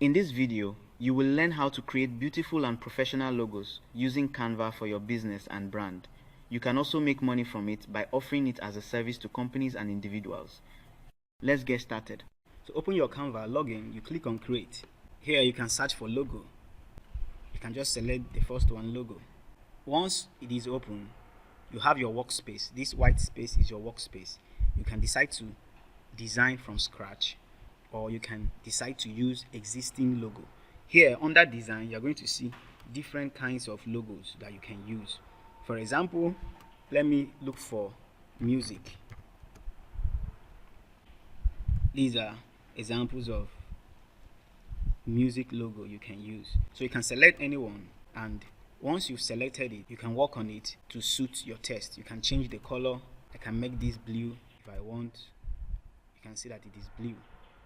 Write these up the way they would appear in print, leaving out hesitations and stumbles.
In this video, you will learn how to create beautiful and professional logos using Canva for your business and brand. You can also make money from it by offering it as a service to companies and individuals. Let's get started. So open your Canva, log in, you click on create. Here you can search for logo. You can just select the first one, logo. Once it is open, you have your workspace. This white space is your workspace. You can decide to design from scratch, or you can decide to use existing logo. Here under design, you're going to see different kinds of logos that you can use. For example, let me look for music. These are examples of music logo you can use. So you can select anyone, and once you've selected it, you can work on it to suit your taste. You can change the color. I can make this blue if I want. You can see that it is blue.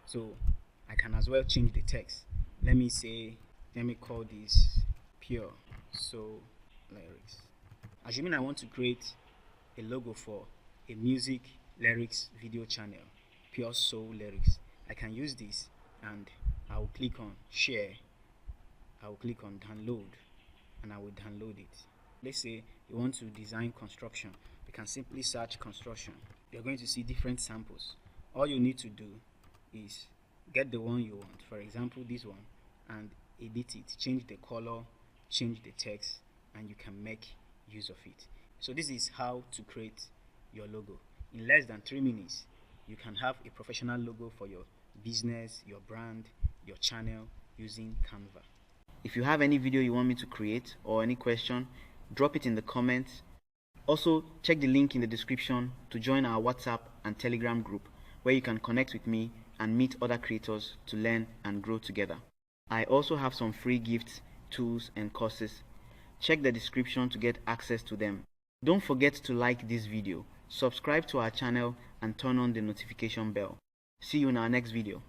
So I can as well change the text. Let me call this Pure Soul Lyrics. Assuming I want to create a logo for a music lyrics video channel, Pure Soul Lyrics, I can use this, and I will click on share. I will click on download, and I will download it. Let's say you want to design construction. You can simply search construction. You're going to see different samples. All you need to do is get the one you want, for example this one, and edit it, change the color, change the text, and you can make use of it. So this is how to create your logo. In less than 3 minutes, you can have a professional logo for your business, your brand, your channel using Canva. If you have any video you want me to create or any question, drop it in the comments. Also, check the link in the description to join our WhatsApp and Telegram group, where you can connect with me and meet other creators to learn and grow together. I also have some free gifts, tools, and courses. Check the description to get access to them. Don't forget to like this video, subscribe to our channel, and turn on the notification bell. See you in our next video.